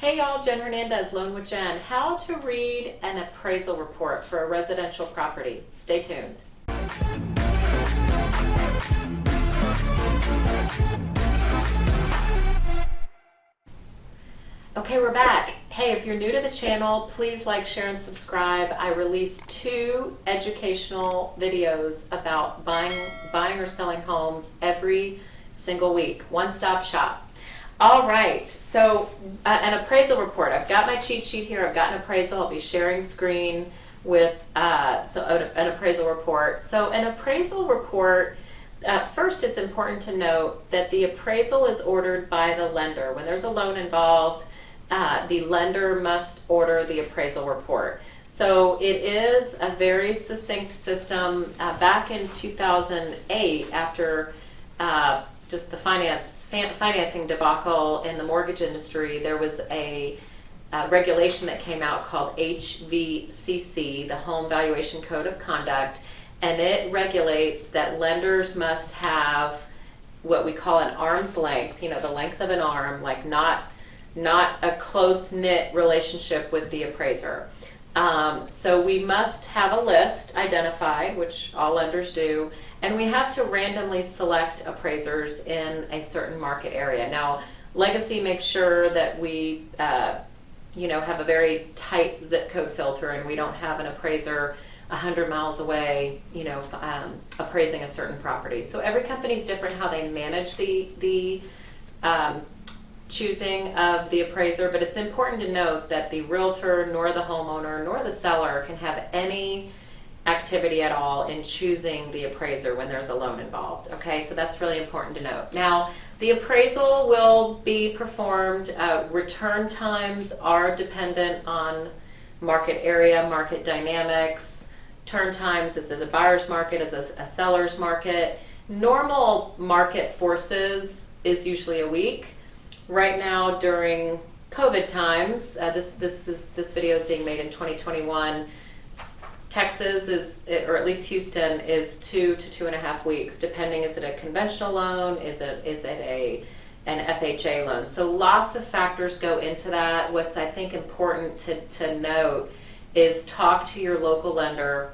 Hey y'all, Jen Hernandez, Loan with Jen. How to read an appraisal report for a residential property. Stay tuned. Okay, we're back. Hey, if you're new to the channel, please like, share, and subscribe. I release 2 educational videos about buying or selling homes every single week. One-stop shop. All right, so an appraisal report. I've got my cheat sheet here. I've got an appraisal. I'll be sharing screen with an appraisal report. So an appraisal report, first it's important to note that the appraisal is ordered by the lender. When there's a loan involved, the lender must order the appraisal report. So it is a very succinct system. Back in 2008, after just the financing debacle in the mortgage industry, there was a regulation that came out called HVCC, the Home Valuation Code of Conduct, and it regulates that lenders must have what we call an arm's length, the length of an arm, like not a close-knit relationship with the appraiser. So we must have a list identified, which all lenders do, and we have to randomly select appraisers in a certain market area. Now, Legacy makes sure that we have a very tight zip code filter, and we don't have an appraiser 100 miles away, appraising a certain property. So every company's different how they manage the choosing of the appraiser, but it's important to note that the realtor nor the homeowner nor the seller can have any activity at all in choosing the appraiser when there's a loan involved. Okay, so that's really important to note. Now, the appraisal will be performed. Return times are dependent on market area, market dynamics. Turn times, is it a buyer's market, is it a seller's market? Normal market forces is usually a week. Right now, during COVID times, this video is being made in 2021. Texas or at least Houston, is 2 to 2.5 weeks, depending. Is it a conventional loan? Is it an FHA loan? So lots of factors go into that. What's I think important to note is talk to your local lender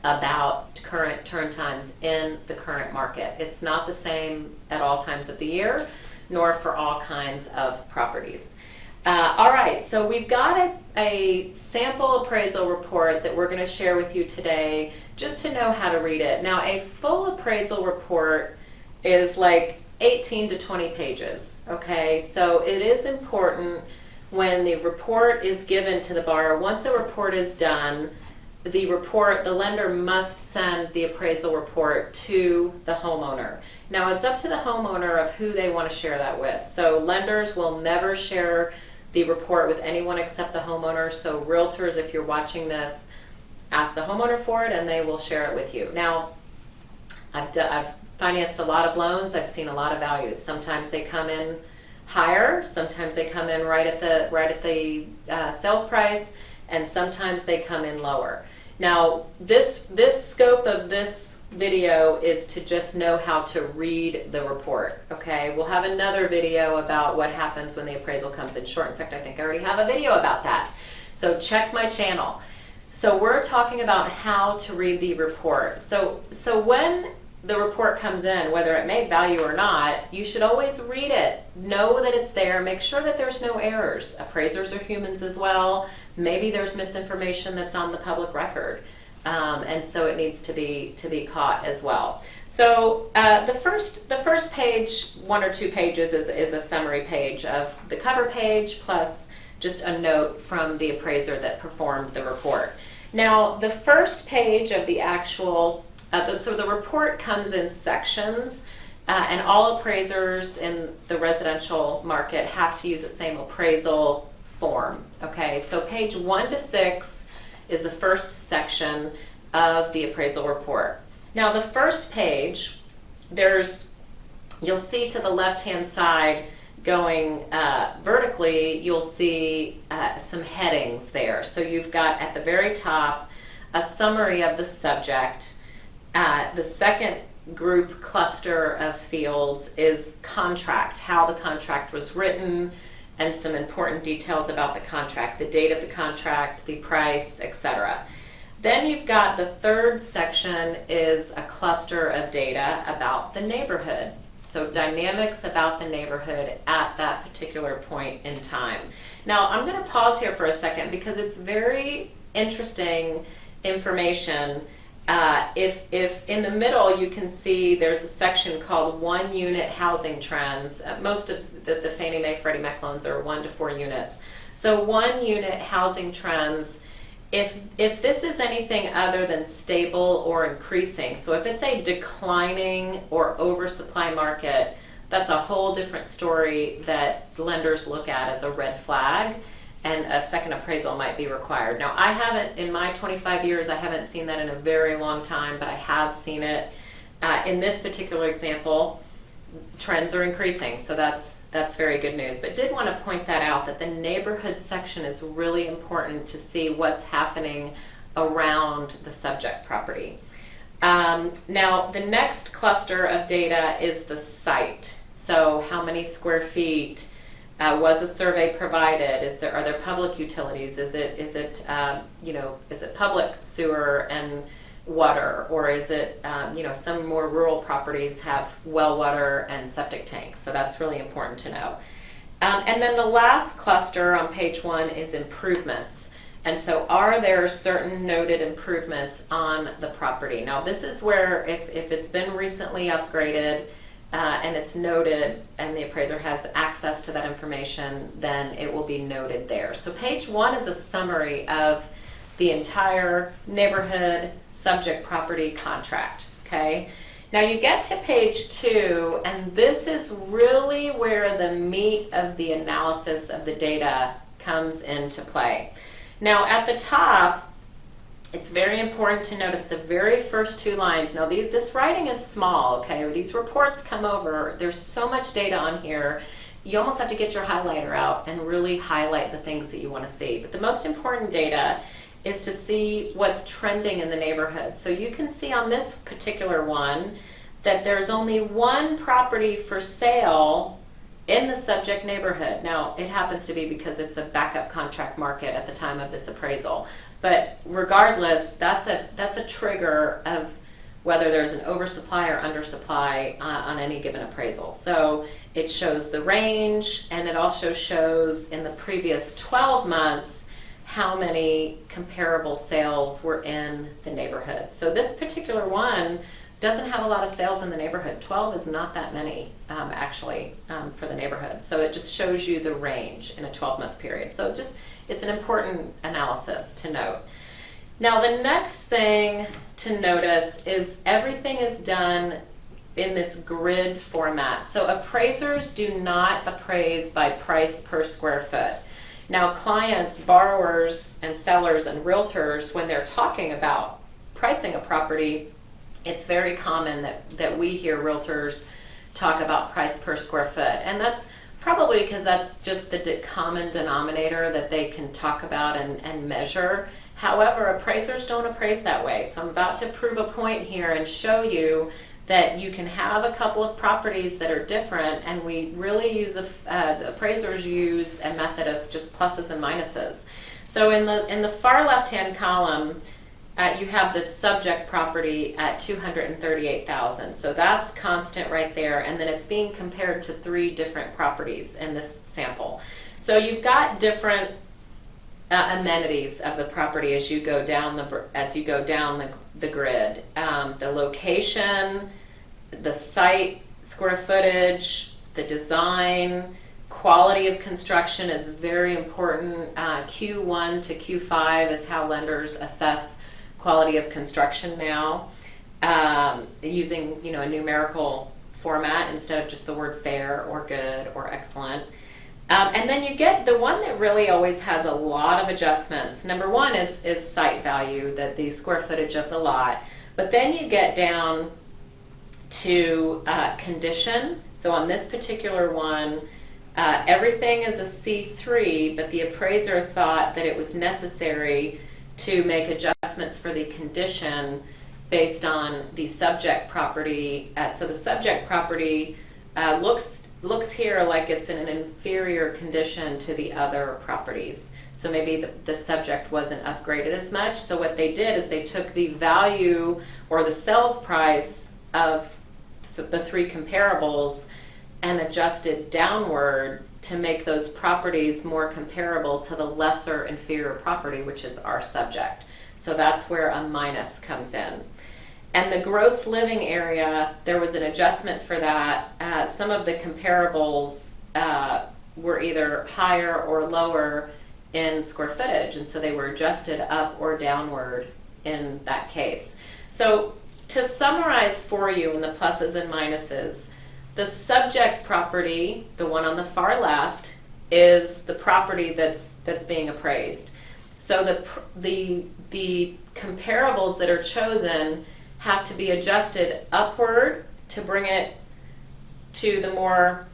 about current turn times in the current market. It's not the same at all times of the year, nor for all kinds of properties. All right, so we've got a sample appraisal report that we're going to share with you today just to know how to read it. Now, a full appraisal report is like 18 to 20 pages, okay? So it is important when the report is given to the borrower. Once a report is done, the lender must send the appraisal report to the homeowner. Now, it's up to the homeowner of who they want to share that with. So lenders will never share the report with anyone except the homeowner. So realtors, if you're watching this, ask the homeowner for it and they will share it with you. Now, I've financed a lot of loans. I've seen a lot of values. Sometimes they come in higher. Sometimes they come in right at the sales price, and sometimes they come in lower. Now, this scope of this video is to just know how to read the report, okay? We'll have another video about what happens when the appraisal comes in short. In fact, I think I already have a video about that. So check my channel. So we're talking about how to read the report. So when the report comes in, whether it made value or not, you should always read it. Know that it's there. Make sure that there's no errors. Appraisers are humans as well. Maybe there's misinformation that's on the public record. And so it needs to be caught as well. So the first page, 1 or 2 pages, is a summary page of the cover page plus just a note from the appraiser that performed the report. Now, the first page of the actual so the report comes in sections, and all appraisers in the residential market have to use the same appraisal form. Okay, so page 1 to 6 is the first section of the appraisal report. Now, the first page, you'll see to the left-hand side going vertically, you'll see some headings there. So you've got at the very top a summary of the subject. The second group cluster of fields is contract, how the contract was written, and some important details about the contract, the date of the contract, the price, etc. Then you've got the third section is a cluster of data about the neighborhood. So dynamics about the neighborhood at that particular point in time. Now I'm going to pause here for a second because it's very interesting information. If in the middle you can see there's a section called 1 unit housing trends. Most of the Fannie Mae Freddie Mac loans are 1 to 4 units. So 1 unit housing trends, if this is anything other than stable or increasing, so if it's a declining or oversupply market, that's a whole different story that lenders look at as a red flag, and a second appraisal might be required. Now, I haven't, in my 25 years, I haven't seen that in a very long time, but I have seen it. In this particular example, trends are increasing, so that's very good news. But did want to point that out, that the neighborhood section is really important to see what's happening around the subject property. Now, the next cluster of data is the site. So how many square feet? Was a survey provided? Are there public utilities? Is it public sewer and water, or is it some more rural properties have well water and septic tanks? So that's really important to know. And then the last cluster on page 1 is improvements. And so are there certain noted improvements on the property? Now this is where if it's been recently upgraded, and it's noted and the appraiser has access to that information, then it will be noted there. So page 1 is a summary of the entire neighborhood subject property contract, okay? Now you get to page 2, and this is really where the meat of the analysis of the data comes into play. Now at the top, it's very important to notice the very first 2 lines. Now this writing is small, okay? These reports come over, there's so much data on here, you almost have to get your highlighter out and really highlight the things that you want to see. But the most important data is to see what's trending in the neighborhood. So you can see on this particular one that there's only 1 property for sale in the subject neighborhood. Now it happens to be because it's a backup contract market at the time of this appraisal. But regardless, that's a trigger of whether there's an oversupply or undersupply on any given appraisal. So it shows the range, and it also shows in the previous 12 months how many comparable sales were in the neighborhood. So this particular one doesn't have a lot of sales in the neighborhood. 12 is not that many actually for the neighborhood. So it just shows you the range in a 12-month period. So it's an important analysis to note. Now the next thing to notice is everything is done in this grid format. So appraisers do not appraise by price per square foot. Now clients, borrowers, and sellers and realtors, when they're talking about pricing a property, it's very common that we hear realtors talk about price per square foot. And that's probably because that's just the common denominator that they can talk about and measure. However, appraisers don't appraise that way. So I'm about to prove a point here and show you that you can have a couple of properties that are different, and we really use the appraisers use a method of just pluses and minuses. So in the far left-hand column, you have the subject property at $238,000. So that's constant right there, and then it's being compared to 3 different properties in this sample. So you've got different amenities of the property as you go down the grid. The location, the site square footage, the design, quality of construction is very important. Q1 to Q5 is how lenders assess quality of construction now, using a numerical format instead of just the word fair or good or excellent. And then you get the one that really always has a lot of adjustments. Number 1 is site value, the square footage of the lot. But then you get down to condition. So on this particular one, everything is a C3, but the appraiser thought that it was necessary to make adjustments for the condition based on the subject property. So the subject property looks looks here like it's in an inferior condition to the other properties. So maybe the subject wasn't upgraded as much. So what they did is they took the value or the sales price of the three comparables and adjusted downward to make those properties more comparable to the lesser inferior property, which is our subject. So that's where a minus comes in. And the gross living area, there was an adjustment for that. Some of the comparables were either higher or lower in square footage, and so they were adjusted up or downward in that case. So to summarize for you in the pluses and minuses, the subject property, the one on the far left, is the property that's being appraised. So the comparables that are chosen have to be adjusted upward to bring it to the more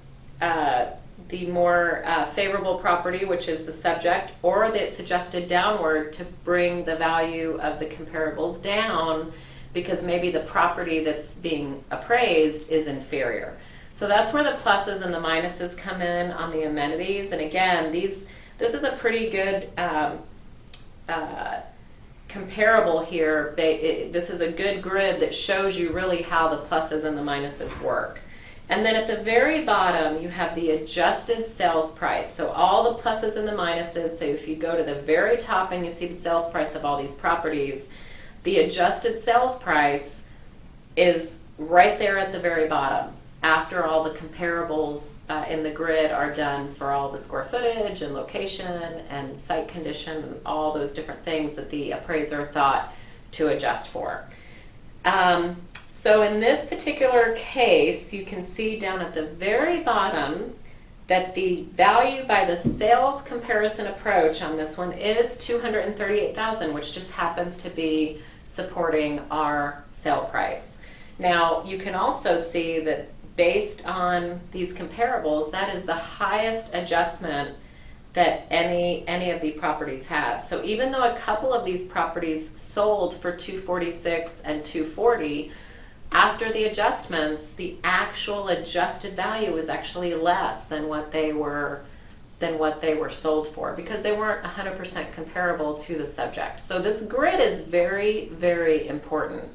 favorable property, which is the subject, or it's adjusted downward to bring the value of the comparables down because maybe the property that's being appraised is inferior. So that's where the pluses and the minuses come in on the amenities. And again, this is a pretty good comparable here. This is a good grid that shows you really how the pluses and the minuses work. And then at the very bottom, you have the adjusted sales price. So all the pluses and the minuses. So if you go to the very top and you see the sales price of all these properties, the adjusted sales price is right there at the very bottom after all the comparables in the grid are done for all the square footage and location and site condition and all those different things that the appraiser thought to adjust for. So in this particular case, you can see down at the very bottom that the value by the sales comparison approach on this one is $238,000, which just happens to be supporting our sale price. Now, you can also see that based on these comparables, that is the highest adjustment that any of the properties had. So even though a couple of these properties sold for $246 and $240, after the adjustments, the actual adjusted value was actually less than what they were sold for because they weren't 100% comparable to the subject. So this grid is very, very important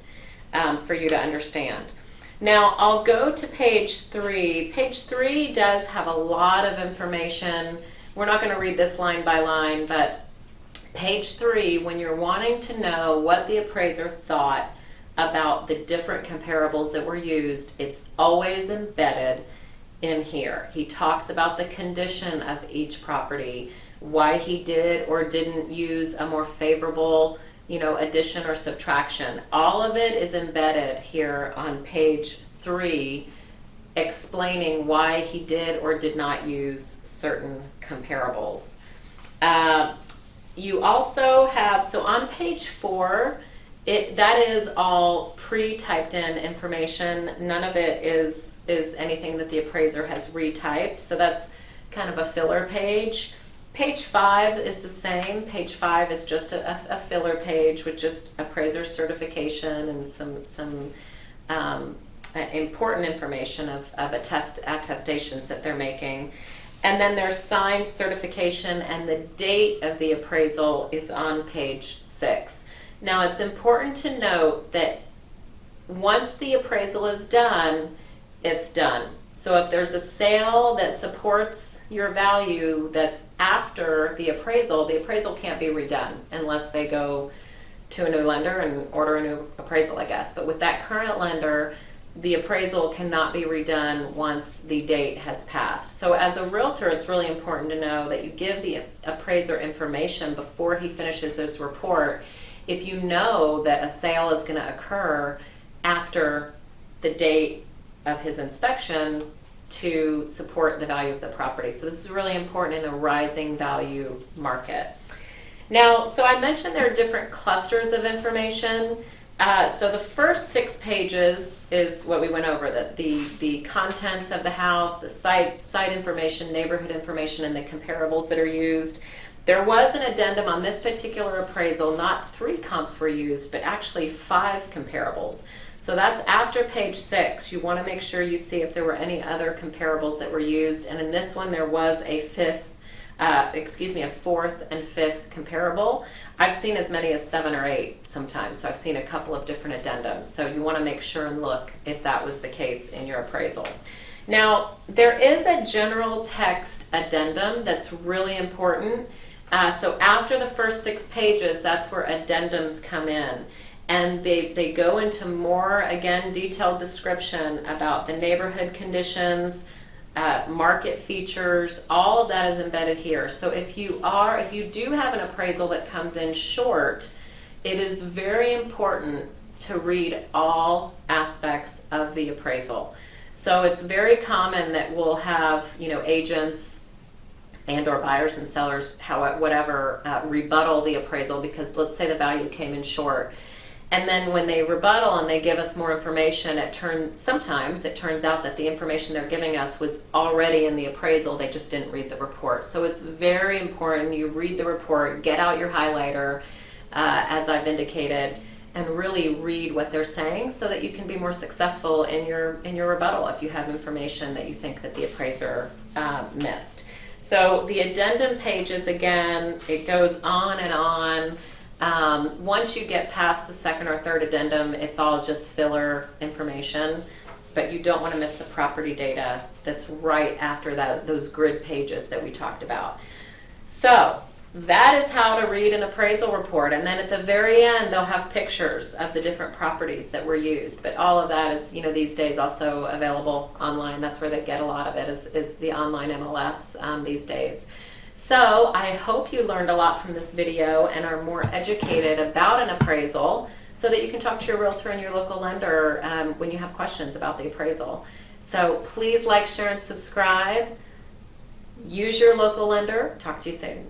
for you to understand. Now I'll go to page 3. Page 3 does have a lot of information. We're not going to read this line by line, but page 3, when you're wanting to know what the appraiser thought about the different comparables that were used, it's always embedded in here. He talks about the condition of each property, why he did or didn't use a more favorable, addition or subtraction. All of it is embedded here on page 3, explaining why he did or did not use certain comparables. You also have, so on page 4, that is all pre-typed in information. None of it is anything that the appraiser has retyped, so that's kind of a filler page. Page 5 is the same. Page 5 is just a filler page with just appraiser certification and some important information of attestations that they're making. And then their signed certification and the date of the appraisal is on page 6. Now it's important to note that once the appraisal is done, it's done. So if there's a sale that supports your value that's after the appraisal can't be redone unless they go to a new lender and order a new appraisal, I guess. But with that current lender, the appraisal cannot be redone once the date has passed. So as a realtor, it's really important to know that you give the appraiser information before he finishes his report if you know that a sale is going to occur after the date of his inspection to support the value of the property. So this is really important in a rising value market. Now, so I mentioned there are different clusters of information. So the first 6 pages is what we went over, the contents of the house, the site information, neighborhood information, and the comparables that are used. There was an addendum on this particular appraisal. Not 3 comps were used, but actually 5 comparables. So that's after page 6. You want to make sure you see if there were any other comparables that were used. And in this one, there was a fourth and fifth comparable. I've seen as many as 7 or 8 sometimes. So I've seen a couple of different addendums. So you want to make sure and look if that was the case in your appraisal. Now, there is a general text addendum that's really important. So after the first 6 pages, that's where addendums come in. And they go into more, again, detailed description about the neighborhood conditions, market features, all of that is embedded here. So if you do have an appraisal that comes in short, it is very important to read all aspects of the appraisal. So it's very common that we'll have, agents and or buyers and sellers, rebuttal the appraisal because let's say the value came in short. And then when they rebuttal and they give us more information, sometimes it turns out that the information they're giving us was already in the appraisal, they just didn't read the report. So it's very important you read the report, get out your highlighter, as I've indicated, and really read what they're saying so that you can be more successful in your rebuttal if you have information that you think that the appraiser missed. So the addendum pages, again, it goes on and on. Once you get past the second or third addendum, it's all just filler information, but you don't want to miss the property data that's right after those grid pages that we talked about. So that is how to read an appraisal report, and then at the very end they'll have pictures of the different properties that were used, but all of that is these days also available online. That's where they get a lot of it, is the online MLS these days. So I hope you learned a lot from this video and are more educated about an appraisal so that you can talk to your realtor and your local lender when you have questions about the appraisal. So please like, share, and subscribe. Use your local lender. Talk to you soon.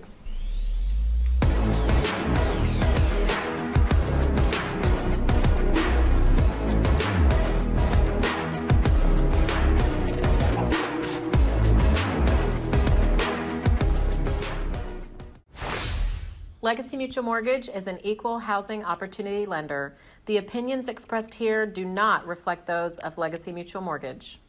Legacy Mutual Mortgage is an equal housing opportunity lender. The opinions expressed here do not reflect those of Legacy Mutual Mortgage.